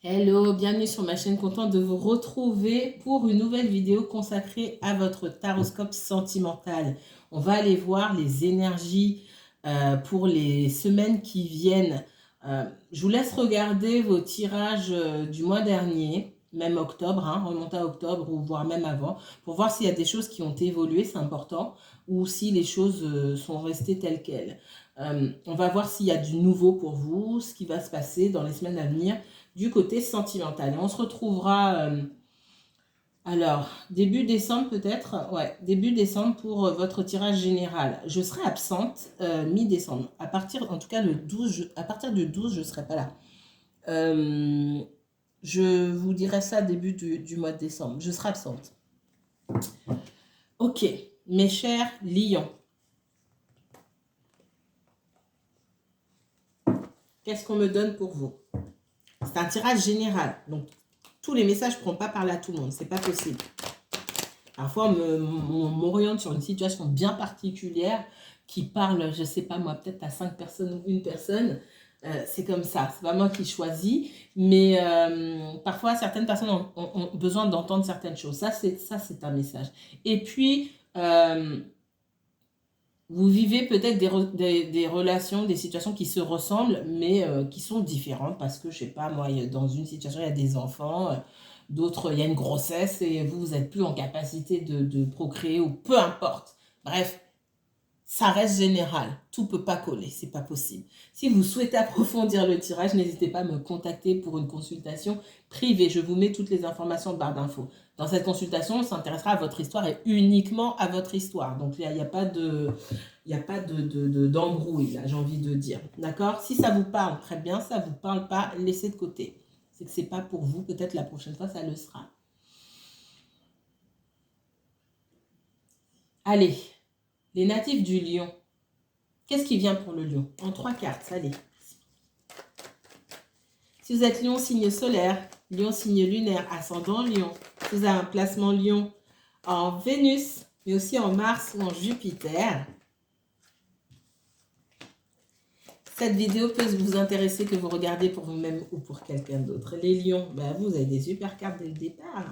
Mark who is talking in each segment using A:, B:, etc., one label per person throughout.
A: Hello, bienvenue sur ma chaîne, contente de vous retrouver pour une nouvelle vidéo consacrée à votre taroscope sentimental. On va aller voir les énergies pour les semaines qui viennent. Je vous laisse regarder vos tirages du mois dernier, même octobre, remonter à octobre ou voire même avant, pour voir s'il y a des choses qui ont évolué, c'est important, ou si les choses sont restées telles quelles. On va voir s'il y a du nouveau pour vous, ce qui va se passer dans les semaines à venir du côté sentimental. Et on se retrouvera, alors, début décembre peut-être, ouais, début décembre pour votre tirage général. Je serai absente mi-décembre. À partir, en tout cas, le 12, à partir du 12, je ne serai pas là. Je vous dirai ça début du mois de décembre. Je serai absente. Ok, mes chers lions. Qu'est-ce qu'on me donne pour vous? C'est un tirage général. Donc, tous les messages ne pourront pas parler à tout le monde. C'est pas possible. Parfois, on m'oriente sur une situation bien particulière qui parle, je ne sais pas moi, peut-être à 5 personnes ou une personne. C'est comme ça. C'est pas moi qui choisis. Mais parfois, certaines personnes ont besoin d'entendre certaines choses. Ça, c'est un message. Et puis, vous vivez peut-être des relations, des situations qui se ressemblent, mais qui sont différentes parce que, je sais pas, moi, dans une situation, il y a des enfants, d'autres, il y a une grossesse et vous n'êtes plus en capacité de procréer ou peu importe. Bref, ça reste général. Tout ne peut pas coller, c'est pas possible. Si vous souhaitez approfondir le tirage, n'hésitez pas à me contacter pour une consultation privée. Je vous mets toutes les informations en barre d'infos. Dans cette consultation, on s'intéressera à votre histoire et uniquement à votre histoire. Donc, il n'y a pas d'embrouille, là, j'ai envie de dire. D'accord? Si ça vous parle, très bien. Ça ne vous parle pas, laissez de côté. C'est que ce n'est pas pour vous. Peut-être la prochaine fois, ça le sera. Allez, les natifs du lion. Qu'est-ce qui vient pour le lion? En 3 cartes, allez. Si vous êtes lion, signe solaire, lion, signe lunaire, ascendant lion. Si vous avez un placement lion en Vénus, mais aussi en Mars ou en Jupiter, cette vidéo peut vous intéresser que vous regardez pour vous-même ou pour quelqu'un d'autre. Les lions, ben vous avez des super cartes dès le départ.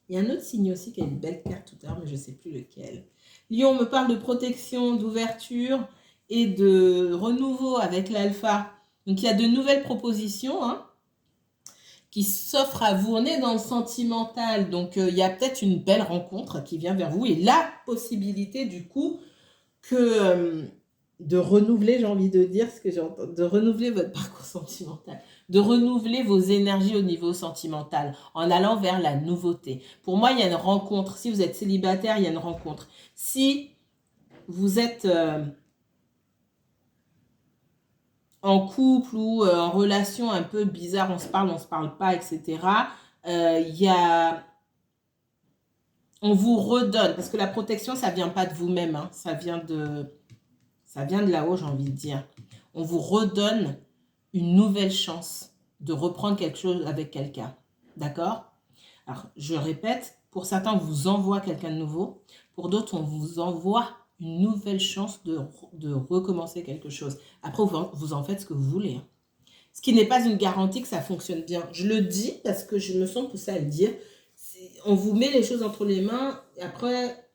A: Il y a un autre signe aussi qui a une belle carte tout à l'heure, mais je ne sais plus lequel. Lion me parle de protection, d'ouverture et de renouveau avec l'alpha. Donc, il y a de nouvelles propositions qui s'offrent à vous. On est dans le sentimental. Donc, il y a peut-être une belle rencontre qui vient vers vous et la possibilité, du coup, que de renouveler, j'ai envie de dire ce que j'entends, de renouveler votre parcours sentimental, de renouveler vos énergies au niveau sentimental en allant vers la nouveauté. Pour moi, il y a une rencontre. Si vous êtes célibataire, il y a une rencontre. Si vous êtes en couple ou en relation un peu bizarre, on se parle pas, etc., il y a... On vous redonne, parce que la protection, ça vient pas de vous-même, ça vient de là-haut, j'ai envie de dire. On vous redonne une nouvelle chance de reprendre quelque chose avec quelqu'un. D'accord? Alors, je répète, pour certains, on vous envoie quelqu'un de nouveau. Pour d'autres, on vous envoie une nouvelle chance de recommencer quelque chose. Après, vous en faites ce que vous voulez. Ce qui n'est pas une garantie que ça fonctionne bien. Je le dis parce que je me sens poussée à le dire. On vous met les choses entre les mains. Et après,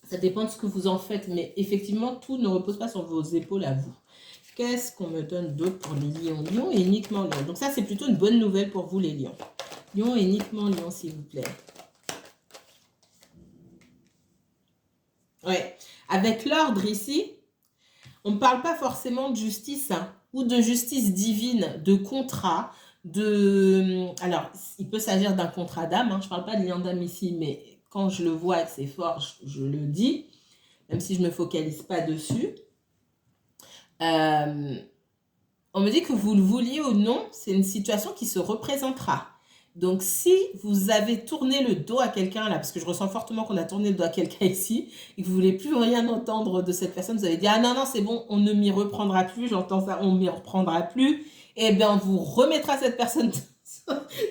A: ça dépend de ce que vous en faites. Mais effectivement, tout ne repose pas sur vos épaules à vous. Qu'est-ce qu'on me donne d'autre pour les lions? Lion et uniquement lion. Donc ça, c'est plutôt une bonne nouvelle pour vous, les lions. Lion et uniquement lion, s'il vous plaît. Ouais. Avec l'ordre ici, on ne parle pas forcément de justice ou de justice divine, de contrat, Alors, il peut s'agir d'un contrat d'âme. Je ne parle pas de lien d'âme ici, mais quand je le vois et que c'est fort, je le dis, même si je ne me focalise pas dessus. On me dit que vous le vouliez ou non, c'est une situation qui se représentera. Donc, si vous avez tourné le dos à quelqu'un, là, parce que je ressens fortement qu'on a tourné le dos à quelqu'un ici, et que vous ne voulez plus rien entendre de cette personne, vous avez dit, ah non, non, c'est bon, on ne m'y reprendra plus, j'entends ça, on ne m'y reprendra plus, et bien, on vous remettra cette personne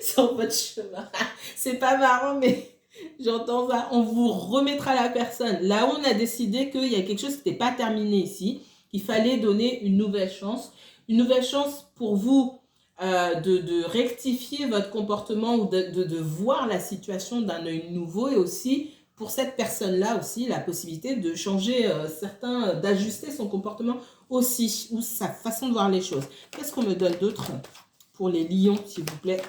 A: sur votre chemin. C'est pas marrant, mais j'entends ça. On vous remettra la personne. Là où on a décidé qu'il y a quelque chose qui n'était pas terminé ici, qu'il fallait donner une nouvelle chance. Une nouvelle chance pour vous de rectifier votre comportement ou de voir la situation d'un œil nouveau, et aussi pour cette personne-là aussi la possibilité de changer d'ajuster son comportement aussi, ou sa façon de voir les choses. Qu'est-ce qu'on me donne d'autre pour les lions, s'il vous plaît?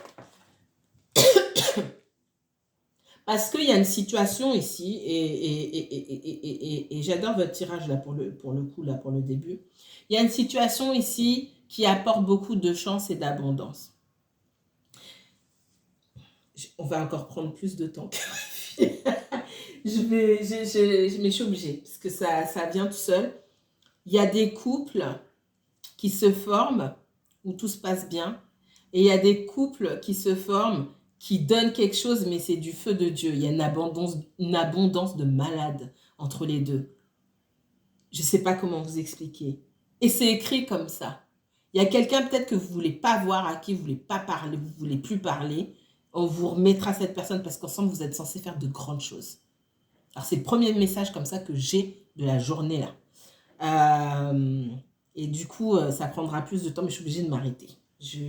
A: Parce qu'il y a une situation ici, et j'adore votre tirage là pour le coup, là pour le début. Il y a une situation ici qui apporte beaucoup de chance et d'abondance. On va encore prendre plus de temps. Mais je suis obligée, parce que ça vient tout seul. Il y a des couples qui se forment où tout se passe bien, et il y a des couples qui se forment qui donnent quelque chose, mais c'est du feu de Dieu. Il y a une abondance de malades entre les deux. Je ne sais pas comment vous expliquer. Et c'est écrit comme ça. Il y a quelqu'un peut-être que vous ne voulez pas voir, à qui vous ne voulez pas parler, vous ne voulez plus parler. On vous remettra cette personne parce qu'ensemble, vous êtes censés faire de grandes choses. Alors, c'est le premier message comme ça que j'ai de la journée là. Et du coup, ça prendra plus de temps, mais je suis obligée de m'arrêter. Je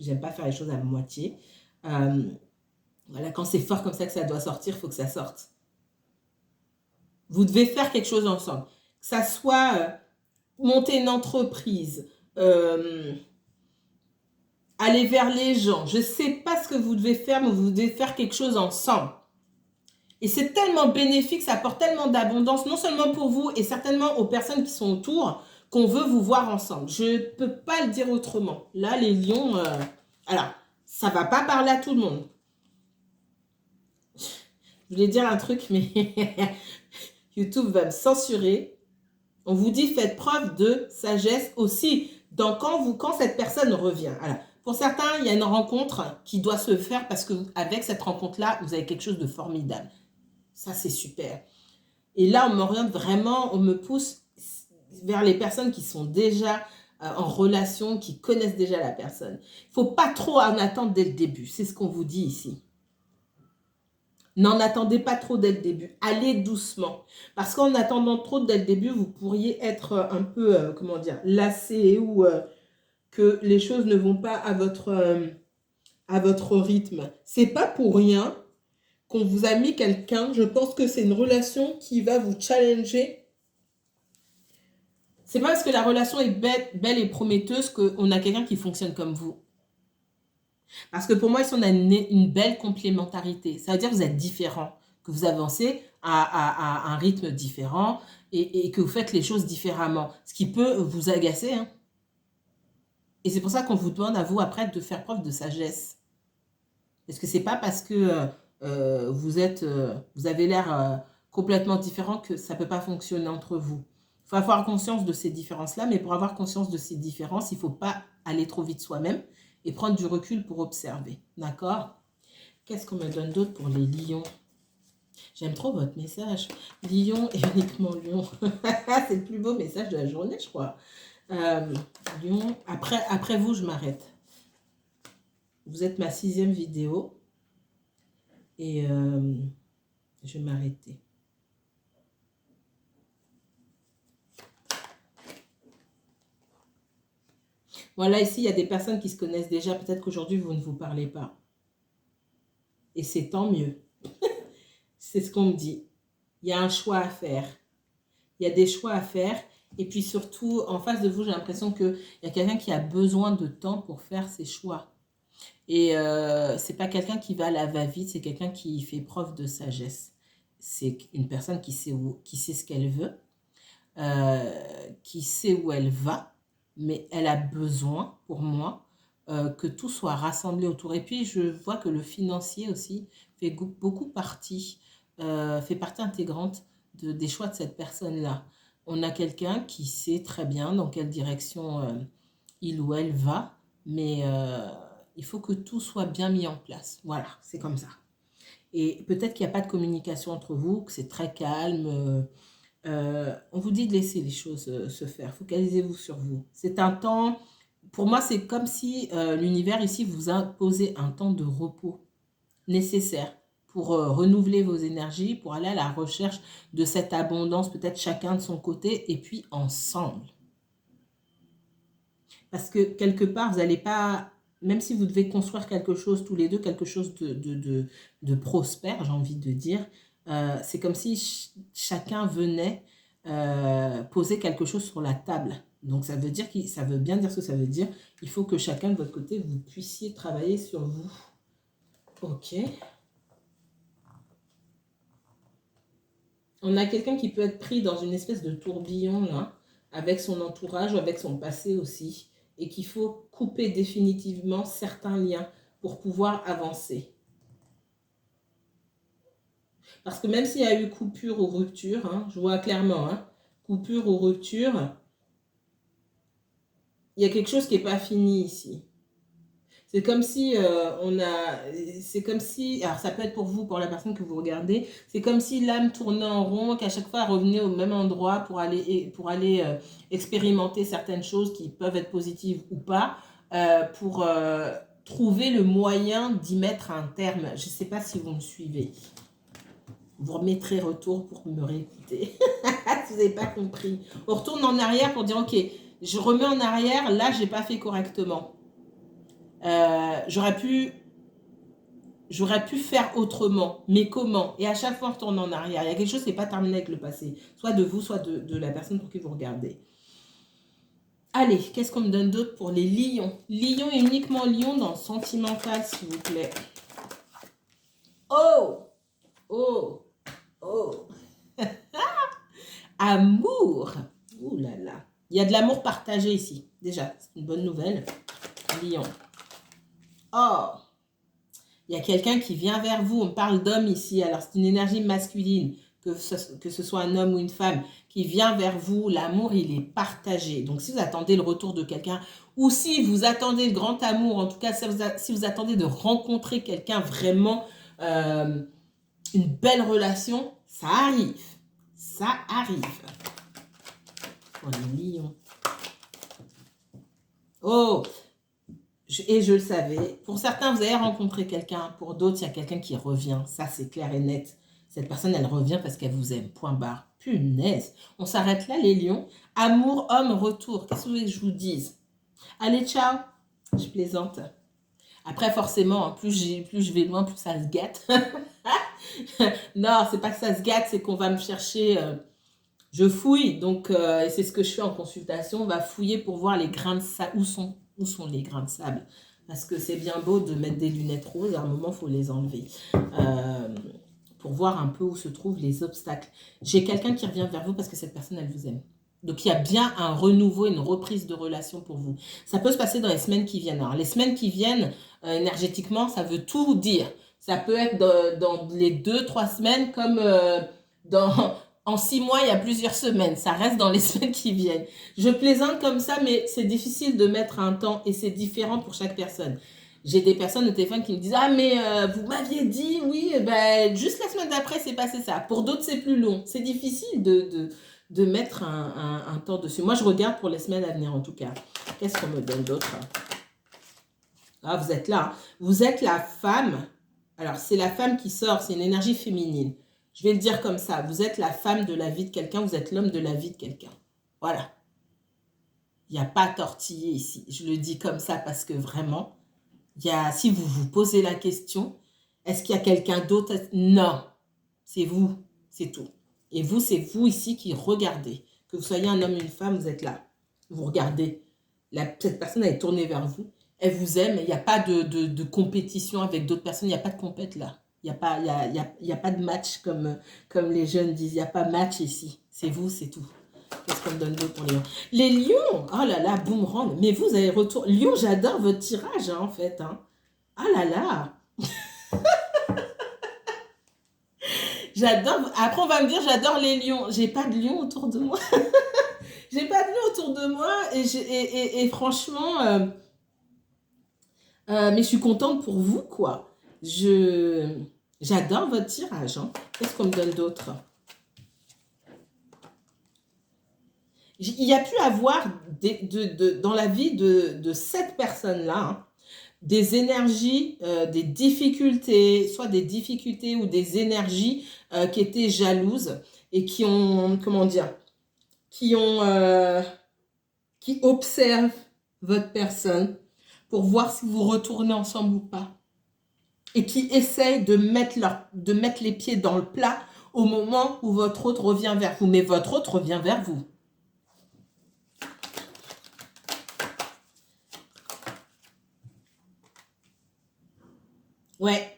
A: n'aime pas faire les choses à moitié. Voilà, quand c'est fort comme ça que ça doit sortir, il faut que ça sorte. Vous devez faire quelque chose ensemble. Que ça soit monter une entreprise, aller vers les gens. Je ne sais pas ce que vous devez faire, mais vous devez faire quelque chose ensemble. Et c'est tellement bénéfique, ça apporte tellement d'abondance, non seulement pour vous et certainement aux personnes qui sont autour, qu'on veut vous voir ensemble. Je ne peux pas le dire autrement. Là, les lions, alors, ça ne va pas parler à tout le monde. Je voulais dire un truc, mais YouTube va me censurer. On vous dit, faites preuve de sagesse aussi quand cette personne revient. Alors, pour certains, il y a une rencontre qui doit se faire parce qu'avec cette rencontre-là, vous avez quelque chose de formidable. Ça, c'est super. Et là, on m'oriente vraiment, on me pousse vers les personnes qui sont déjà en relation, qui connaissent déjà la personne. Il ne faut pas trop en attendre dès le début. C'est ce qu'on vous dit ici. N'en attendez pas trop dès le début. Allez doucement. Parce qu'en attendant trop dès le début, vous pourriez être un peu, lassé, ou que les choses ne vont pas à votre rythme. C'est pas pour rien qu'on vous a mis quelqu'un. Je pense que c'est une relation qui va vous challenger. C'est pas parce que la relation est belle et prometteuse qu'on a quelqu'un qui fonctionne comme vous. Parce que pour moi, ici, on a une belle complémentarité. Ça veut dire que vous êtes différents, que vous avancez à un rythme différent, et que vous faites les choses différemment. Ce qui peut vous agacer. Hein. Et c'est pour ça qu'on vous demande à vous, après, de faire preuve de sagesse. Parce que c'est pas parce que vous avez l'air complètement différent que ça ne peut pas fonctionner entre vous. Il faut avoir conscience de ces différences-là, mais pour avoir conscience de ces différences, il ne faut pas aller trop vite soi-même et prendre du recul pour observer. D'accord? Qu'est-ce qu'on me donne d'autre pour les lions? J'aime trop votre message. Lion et uniquement lion. C'est le plus beau message de la journée, je crois. Lion. Après vous, je m'arrête. Vous êtes ma 6e vidéo. Et je vais m'arrêter. Voilà, ici, il y a des personnes qui se connaissent déjà. Peut-être qu'aujourd'hui, vous ne vous parlez pas. Et c'est tant mieux. C'est ce qu'on me dit. Il y a un choix à faire. Il y a des choix à faire. Et puis surtout, en face de vous, j'ai l'impression qu'il y a quelqu'un qui a besoin de temps pour faire ses choix. Et c'est pas quelqu'un qui va à la va-vite, c'est quelqu'un qui fait preuve de sagesse. C'est une personne qui sait ce qu'elle veut, qui sait où elle va, mais elle a besoin, pour moi, que tout soit rassemblé autour. Et puis, je vois que le financier aussi fait beaucoup partie, fait partie intégrante des choix de cette personne-là. On a quelqu'un qui sait très bien dans quelle direction il ou elle va, mais il faut que tout soit bien mis en place. Voilà, c'est comme ça. Et peut-être qu'il n'y a pas de communication entre vous, que c'est très calme. On vous dit de laisser les choses se faire. Focalisez-vous sur vous. C'est un temps, pour moi, c'est comme si l'univers ici vous imposait un temps de repos nécessaire pour renouveler vos énergies, pour aller à la recherche de cette abondance, peut-être chacun de son côté, et puis ensemble. Parce que quelque part, vous n'allez pas même si vous devez construire quelque chose tous les deux, quelque chose de prospère, j'ai envie de dire, c'est comme si chacun venait poser quelque chose sur la table. Donc ça veut dire ça veut bien dire ce que ça veut dire. Il faut que chacun de votre côté, vous puissiez travailler sur vous. Ok. On a quelqu'un qui peut être pris dans une espèce de tourbillon là, avec son entourage, avec son passé aussi, et qu'il faut couper définitivement certains liens pour pouvoir avancer. Parce que même s'il y a eu coupure ou rupture, hein, je vois clairement, hein, coupure ou rupture, il y a quelque chose qui n'est pas fini ici. C'est comme si c'est comme si, alors ça peut être pour vous, pour la personne que vous regardez, c'est comme si l'âme tournait en rond, qu'à chaque fois elle revenait au même endroit pour aller expérimenter certaines choses qui peuvent être positives ou pas, pour trouver le moyen d'y mettre un terme. Je ne sais pas si vous me suivez. Vous remettrez retour pour me réécouter. Si vous n'avez pas compris. On retourne en arrière pour dire, ok, je remets en arrière, là, je n'ai pas fait correctement. J'aurais pu faire autrement, mais comment? Et à chaque fois, on retourne en arrière. Il y a quelque chose qui n'est pas terminé avec le passé, soit de vous, soit de la personne pour qui vous regardez. Allez, qu'est-ce qu'on me donne d'autre pour les lions? Lion et uniquement lion dans le sentimental, s'il vous plaît. Oh! Oh! Oh! Amour! Ouh là là! Il y a de l'amour partagé ici. Déjà, c'est une bonne nouvelle. Lion. Oh! Il y a quelqu'un qui vient vers vous. On parle d'homme ici. Alors, c'est une énergie masculine, que ce soit un homme ou une femme, qui vient vers vous. L'amour, il est partagé. Donc, si vous attendez le retour de quelqu'un, ou si vous attendez le grand amour, en tout cas, si vous attendez de rencontrer quelqu'un vraiment, une belle relation, ça arrive. Ça arrive. Oh, les lions. Oh! Et je le savais. Pour certains, vous avez rencontré quelqu'un. Pour d'autres, il y a quelqu'un qui revient. Ça, c'est clair et net. Cette personne, elle revient parce qu'elle vous aime. Point barre. Punaise. On s'arrête là, les lions. Amour, homme, retour. Qu'est-ce que vous voulez que je vous dise? Allez, ciao. Je plaisante. Après, forcément, plus je vais loin, plus ça se gâte. Non, c'est pas que ça se gâte, c'est qu'on va me chercher... je fouille, donc et c'est ce que je fais en consultation. On va fouiller pour voir les grains de sable. Où sont les grains de sable? Parce que c'est bien beau de mettre des lunettes roses, à un moment, il faut les enlever. Pour voir un peu où se trouvent les obstacles. J'ai quelqu'un qui revient vers vous parce que cette personne, elle vous aime. Donc, il y a bien un renouveau, une reprise de relation pour vous. Ça peut se passer dans les semaines qui viennent. Alors, les semaines qui viennent, énergétiquement, ça veut tout dire. Ça peut être dans les 2-3 semaines comme en 6 mois, il y a plusieurs semaines. Ça reste dans les semaines qui viennent. Je plaisante comme ça, mais c'est difficile de mettre un temps et c'est différent pour chaque personne. J'ai des personnes au téléphone qui me disent « Ah, mais vous m'aviez dit, oui, ben, juste la semaine d'après, c'est passé ça. » Pour d'autres, c'est plus long. C'est difficile de mettre un temps dessus. Moi, je regarde pour les semaines à venir, en tout cas. Qu'est-ce qu'on me donne d'autre? Ah, vous êtes là. Vous êtes la femme. Alors, c'est la femme qui sort. C'est une énergie féminine. Je vais le dire comme ça. Vous êtes la femme de la vie de quelqu'un. Vous êtes l'homme de la vie de quelqu'un. Voilà. Il n'y a pas à tortiller ici. Je le dis comme ça parce que vraiment, si vous vous posez la question, est-ce qu'il y a quelqu'un d'autre? Non. C'est vous. C'est tout. Et vous, c'est vous ici qui regardez. Que vous soyez un homme ou une femme, vous êtes là. Vous regardez. Cette personne, elle est tournée vers vous. Elle vous aime. Il n'y a pas de compétition avec d'autres personnes. Il n'y a pas de compète là. Il n'y a pas de match comme les jeunes disent. Il n'y a pas de match ici. C'est vous, c'est tout. Qu'est-ce qu'on me donne d'autre pour les lions? Les lions, oh là là, boomerang. Mais vous avez retour. Lion, j'adore votre tirage, hein, en fait. Hein. Ah là là. J'adore. Après, on va me dire, j'adore les lions. J'ai pas de lion autour de moi. J'ai pas de lion autour de moi. Et franchement, mais je suis contente pour vous, quoi. J'adore votre tirage. Hein. Qu'est-ce qu'on me donne d'autre? Il y a pu avoir dans la vie de cette personne-là, hein, des énergies, des difficultés, soit des difficultés ou des énergies qui étaient jalouses et qui ont, comment dire, qui observent votre personne pour voir si vous retournez ensemble ou pas. Et qui essayent de mettre les pieds dans le plat au moment où votre autre revient vers vous. Mais votre autre revient vers vous. Ouais.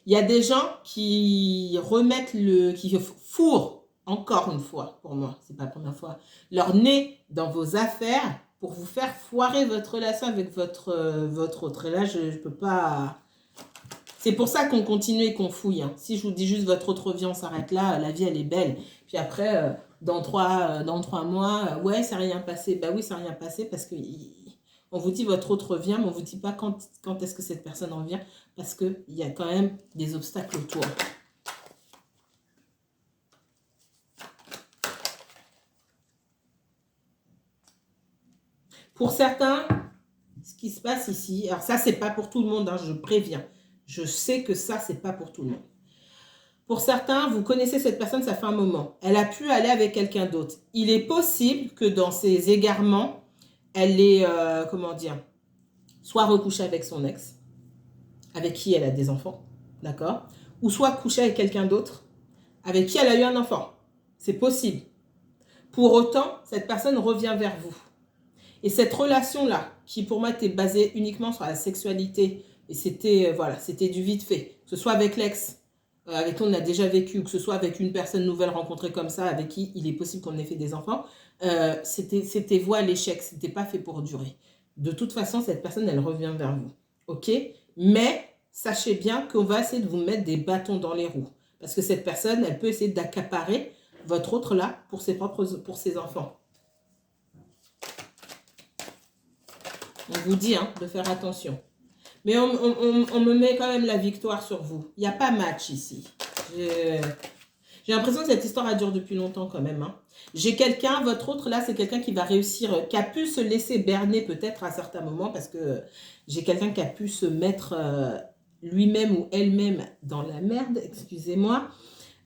A: Il y a des gens qui remettent qui fourrent, encore une fois, pour moi, c'est pas la première fois, leur nez dans vos affaires pour vous faire foirer votre relation avec votre autre. Et là, je peux pas... C'est pour ça qu'on continue et qu'on fouille. Hein. Si je vous dis juste votre autre revient, on s'arrête là, la vie, elle est belle. Puis après, dans 3 mois, ouais, ça n'a rien passé. Bah oui, ça n'a rien passé parce que on vous dit votre autre revient, mais on ne vous dit pas quand est-ce que cette personne revient parce qu'il y a quand même des obstacles autour. Pour certains, ce qui se passe ici, alors ça, c'est pas pour tout le monde, hein, je préviens. Je sais que ça, c'est pas pour tout le monde. Pour certains, vous connaissez cette personne, ça fait un moment. Elle a pu aller avec quelqu'un d'autre. Il est possible que dans ses égarements, elle ait, comment dire, soit recouché avec son ex, avec qui elle a des enfants, d'accord? Ou soit couché avec quelqu'un d'autre, avec qui elle a eu un enfant. C'est possible. Pour autant, cette personne revient vers vous. Et cette relation-là, qui pour moi était basée uniquement sur la sexualité, et c'était voilà, c'était du vite fait, que ce soit avec l'ex, avec qui on a déjà vécu, ou que ce soit avec une personne nouvelle rencontrée comme ça, avec qui il est possible qu'on ait fait des enfants, c'était voie à l'échec, c'était pas fait pour durer. De toute façon, cette personne, elle revient vers vous. Ok? Mais sachez bien qu'on va essayer de vous mettre des bâtons dans les roues. Parce que cette personne, elle peut essayer d'accaparer votre autre là pour ses enfants. On vous dit hein, de faire attention. Mais on me met quand même la victoire sur vous. Il n'y a pas match ici. J'ai l'impression que cette histoire a duré depuis longtemps quand même. Hein. J'ai quelqu'un, votre autre là, c'est quelqu'un qui va réussir, qui a pu se laisser berner peut-être à certains moments parce que j'ai quelqu'un qui a pu se mettre lui-même ou elle-même dans la merde, excusez-moi.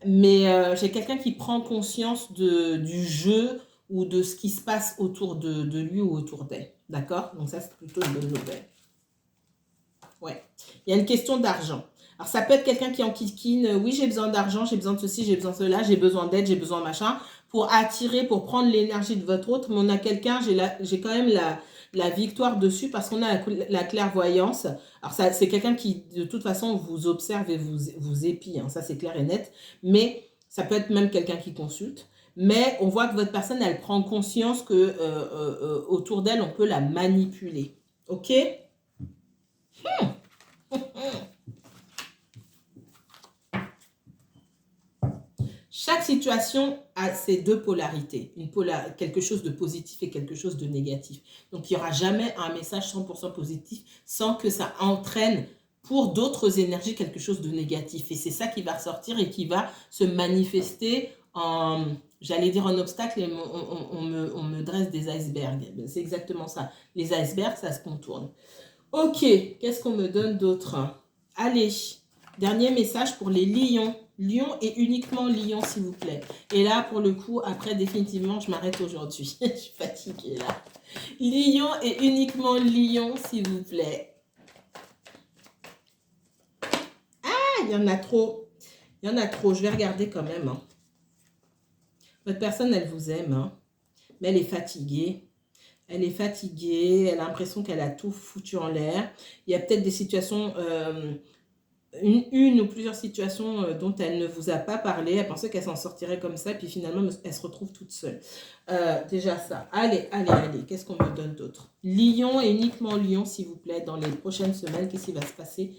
A: Mais j'ai quelqu'un qui prend conscience du jeu ou de ce qui se passe autour de lui ou autour d'elle. D'accord? Donc ça, c'est plutôt une bonne nouvelle. Ouais. Il y a une question d'argent. Alors, ça peut être quelqu'un qui en kikine. Oui, j'ai besoin d'argent, j'ai besoin de ceci, j'ai besoin de cela, j'ai besoin d'aide, j'ai besoin de machin. Pour attirer, pour prendre l'énergie de votre autre. Mais on a quelqu'un, j'ai quand même la victoire dessus parce qu'on a la clairvoyance. Alors, c'est quelqu'un qui, de toute façon, vous observe et vous épie. Hein, ça, c'est clair et net. Mais ça peut être même quelqu'un qui consulte. Mais on voit que votre personne, elle prend conscience que autour d'elle, on peut la manipuler. OK? Chaque situation a ses deux polarités, quelque chose de positif et quelque chose de négatif. Donc, il n'y aura jamais un message 100% positif sans que ça entraîne pour d'autres énergies quelque chose de négatif. Et c'est ça qui va ressortir et qui va se manifester en, j'allais dire en obstacle, et on me dresse des icebergs. C'est exactement ça. Les icebergs, ça se contourne. Ok, qu'est-ce qu'on me donne d'autre? Allez, dernier message pour les lions. Lion et uniquement lion, s'il vous plaît. Et là, pour le coup, après, définitivement, je m'arrête aujourd'hui. Je suis fatiguée, là. Lion et uniquement lion, s'il vous plaît. Ah, il y en a trop. Il y en a trop. Je vais regarder quand même. Hein. Votre personne, elle vous aime. Hein. Mais elle est fatiguée. Elle est fatiguée. Elle a l'impression qu'elle a tout foutu en l'air. Il y a peut-être des situations... une ou plusieurs situations dont elle ne vous a pas parlé. Elle pensait qu'elle s'en sortirait comme ça, puis finalement, elle se retrouve toute seule. Déjà ça. Allez. Qu'est-ce qu'on me donne d'autre? Lion et uniquement Lion, s'il vous plaît, dans les prochaines semaines. Qu'est-ce qui va se passer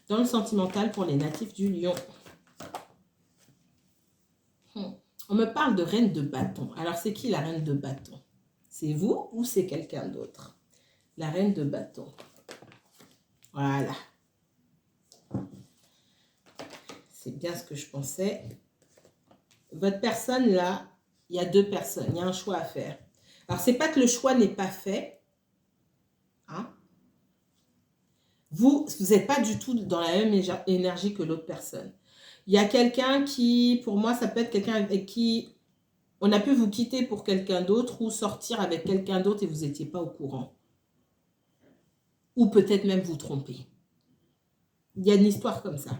A: dans le sentimental pour les natifs du Lion? On me parle de reine de bâton. Alors, c'est qui la reine de bâton? C'est vous ou c'est quelqu'un d'autre? La reine de bâton. Voilà. C'est bien ce que je pensais. Votre personne, là, il y a deux personnes. Il y a un choix à faire. Alors, c'est pas que le choix n'est pas fait. Hein? Vous n'êtes pas du tout dans la même énergie que l'autre personne. Il y a quelqu'un qui, pour moi, ça peut être quelqu'un avec qui on a pu vous quitter pour quelqu'un d'autre ou sortir avec quelqu'un d'autre et vous n'étiez pas au courant. ou peut-être même vous tromper. Il y a une histoire comme ça.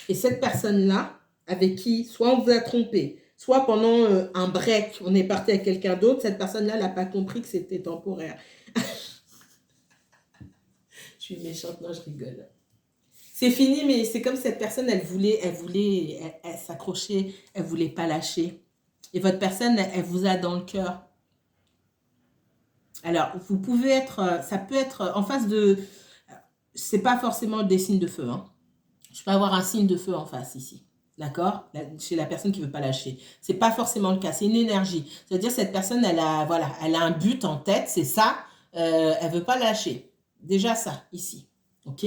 A: Et cette personne-là, avec qui, soit on vous a trompé, soit pendant un break, on est parti avec quelqu'un d'autre, cette personne-là n'a pas compris que c'était temporaire. Je suis méchante, non, je rigole. C'est fini, mais c'est comme cette personne, elle s'accrochait, elle voulait pas lâcher. Et votre personne, elle vous a dans le cœur. Alors, vous pouvez être, ça peut être en face de, c'est pas forcément des signes de feu, hein. Je peux avoir un signe de feu en face ici. D'accord? Chez la personne qui ne veut pas lâcher. Ce n'est pas forcément le cas. C'est une énergie. C'est-à-dire cette personne, voilà, elle a un but en tête. C'est ça. Elle ne veut pas lâcher. Déjà ça, ici. OK?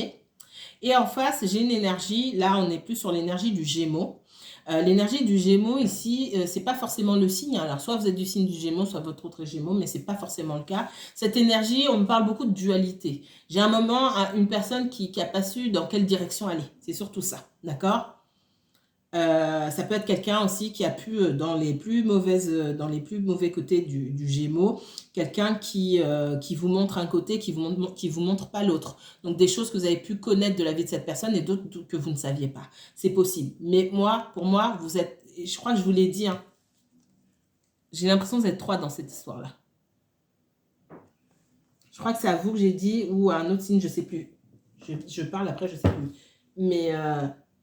A: Et en face, j'ai une énergie. Là, on est plus sur l'énergie du Gémeaux. L'énergie du Gémeaux ici, c'est pas forcément le signe. Alors, soit vous êtes du signe du Gémeaux, soit votre autre Gémeaux, mais c'est pas forcément le cas. Cette énergie, on me parle beaucoup de dualité. J'ai un moment, une personne qui a pas su dans quelle direction aller. C'est surtout ça, d'accord? Ça peut être quelqu'un aussi qui a pu, dans les plus mauvais côtés du Gémeaux, quelqu'un qui vous montre un côté, qui vous montre pas l'autre. Donc des choses que vous avez pu connaître de la vie de cette personne et d'autres que vous ne saviez pas. C'est possible. Mais pour moi, vous êtes, je crois que je vous l'ai dit, hein, j'ai l'impression que vous êtes 3 dans cette histoire-là. Je crois que c'est à vous que j'ai dit, ou à un autre signe, je sais plus. Je parle après, je sais plus. Mais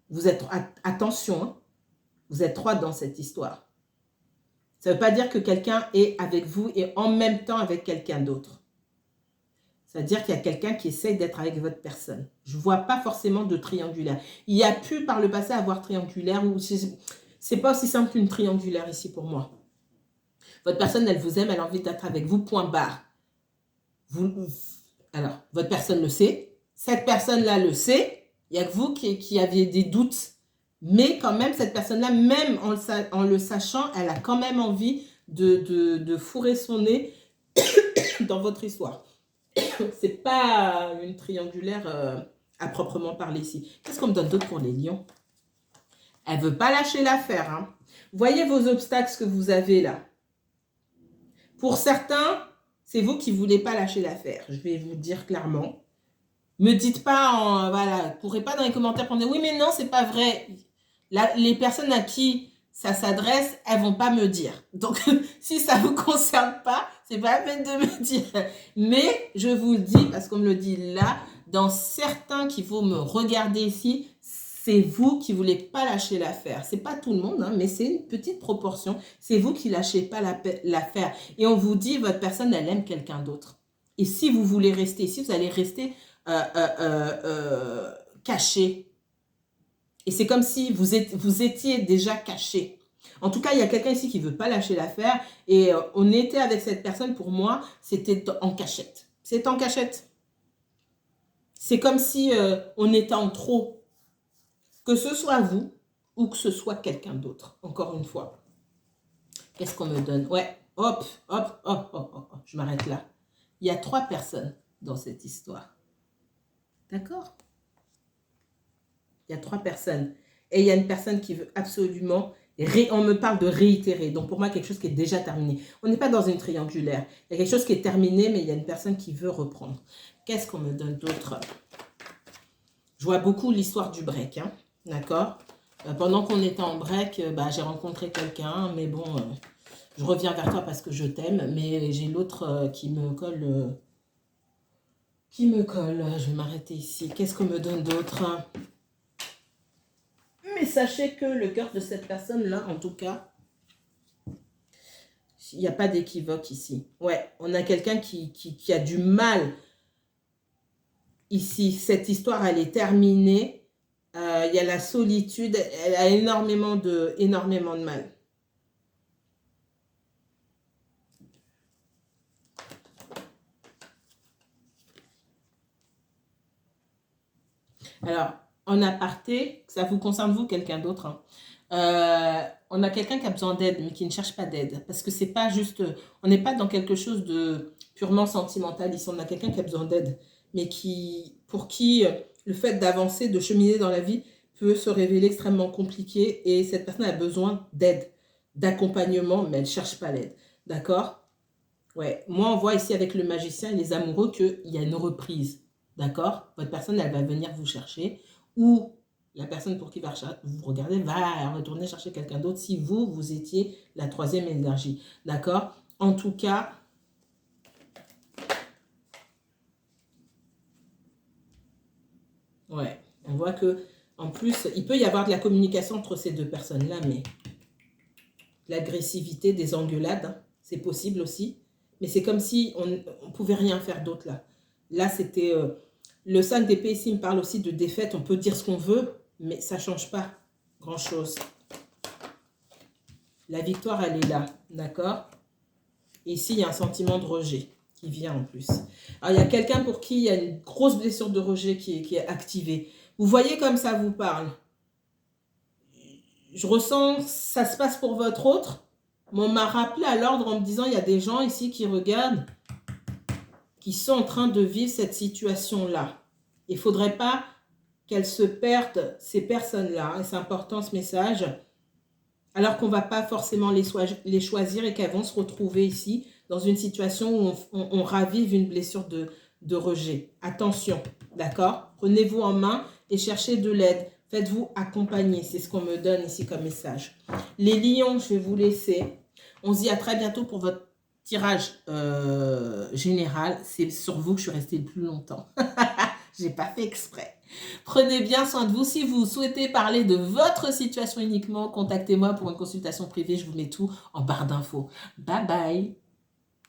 A: vous êtes, attention, hein, vous êtes 3 dans cette histoire. Ça ne veut pas dire que quelqu'un est avec vous et en même temps avec quelqu'un d'autre. Ça veut dire qu'il y a quelqu'un qui essaye d'être avec votre personne. Je ne vois pas forcément de triangulaire. Il y a pu par le passé avoir triangulaire, ou c'est pas aussi simple qu'une triangulaire ici pour moi. Votre personne, elle vous aime, elle a envie d'être avec vous, point barre. Alors, votre personne le sait, cette personne-là le sait, il n'y a que vous qui aviez des doutes. Mais quand même, cette personne-là, même en le sachant, elle a quand même envie de fourrer son nez dans votre histoire. C'est pas une triangulaire à proprement parler ici. Qu'est-ce qu'on me donne d'autre pour les lions? Elle veut pas lâcher l'affaire, hein. Voyez vos obstacles que vous avez là. Pour certains, c'est vous qui voulez pas lâcher l'affaire. Je vais vous dire clairement. Me dites pas, voilà, courez pas dans les commentaires pour dire oui, mais non, c'est pas vrai. Les personnes à qui ça s'adresse, elles vont pas me dire. Donc, si ça vous concerne pas, c'est pas la peine de me dire. Mais je vous le dis, parce qu'on me le dit là, dans certains qui vont me regarder ici, c'est vous qui voulez pas lâcher l'affaire. C'est pas tout le monde, hein, mais c'est une petite proportion. C'est vous qui lâchez pas l'affaire. Et on vous dit, votre personne, elle aime quelqu'un d'autre. Et si vous voulez rester, si vous allez rester caché. Et c'est comme si vous étiez déjà caché. En tout cas, il y a quelqu'un ici qui ne veut pas lâcher l'affaire. Et on était avec cette personne, pour moi, c'était en cachette. C'est en cachette. C'est comme si on était en trop. Que ce soit vous ou que ce soit quelqu'un d'autre. Encore une fois. Qu'est-ce qu'on me donne? Ouais, hop, hop, hop, hop, hop. Je m'arrête là. Il y a 3 personnes dans cette histoire. D'accord? Il y a 3 personnes. Et il y a une personne qui veut absolument... On me parle de réitérer. Donc, pour moi, quelque chose qui est déjà terminé. On n'est pas dans une triangulaire. Il y a quelque chose qui est terminé, mais il y a une personne qui veut reprendre. Qu'est-ce qu'on me donne d'autre? Je vois beaucoup l'histoire du break. Hein, d'accord? Pendant qu'on était en break, j'ai rencontré quelqu'un. Mais bon, je reviens vers toi parce que je t'aime. Mais j'ai l'autre qui me colle... Je vais m'arrêter ici. Qu'est-ce qu'on me donne d'autre? Mais sachez que le cœur de cette personne-là, en tout cas, il n'y a pas d'équivoque ici. Ouais, on a quelqu'un qui a du mal ici. Cette histoire, elle est terminée. Il y a la solitude. Elle a énormément de mal. Alors, en aparté, ça vous concerne vous, quelqu'un d'autre, hein. On a quelqu'un qui a besoin d'aide, mais qui ne cherche pas d'aide. Parce que c'est pas juste... On n'est pas dans quelque chose de purement sentimental. Ici, on a quelqu'un qui a besoin d'aide, mais pour qui le fait d'avancer, de cheminer dans la vie peut se révéler extrêmement compliqué. Et cette personne a besoin d'aide, d'accompagnement, mais elle ne cherche pas l'aide. D'accord? Ouais, moi, on voit ici avec le magicien et les amoureux qu'il y a une reprise. D'accord? Votre personne, elle va venir vous chercher. Ou la personne pour qui vous regardez va retourner chercher quelqu'un d'autre si vous, vous étiez la troisième énergie. D'accord? En tout cas, ouais, on voit que, en plus, il peut y avoir de la communication entre ces deux personnes-là, mais l'agressivité, des engueulades, hein, c'est possible aussi. Mais c'est comme si on ne pouvait rien faire d'autre là. Là, c'était... le 5 d'épée ici me parle aussi de défaite. On peut dire ce qu'on veut, mais ça ne change pas grand-chose. La victoire, elle est là, d'accord? Et ici, il y a un sentiment de rejet qui vient en plus. Alors, il y a quelqu'un pour qui il y a une grosse blessure de rejet qui est activée. Vous voyez comme ça vous parle. Je ressens, ça se passe pour votre autre. Mais on m'a rappelé à l'ordre en me disant, il y a des gens ici qui regardent, qui sont en train de vivre cette situation-là. Il ne faudrait pas qu'elles se perdent, ces personnes-là, et c'est important ce message, alors qu'on ne va pas forcément les choisir et qu'elles vont se retrouver ici dans une situation où on ravive une blessure de rejet. Attention, d'accord? Prenez-vous en main et cherchez de l'aide. Faites-vous accompagner, c'est ce qu'on me donne ici comme message. Les lions, je vais vous laisser. On se dit à très bientôt pour votre tirage général. C'est sur vous que je suis restée le plus longtemps. J'ai pas fait exprès. Prenez bien soin de vous. Si vous souhaitez parler de votre situation uniquement, contactez-moi pour une consultation privée. Je vous mets tout en barre d'infos. Bye bye.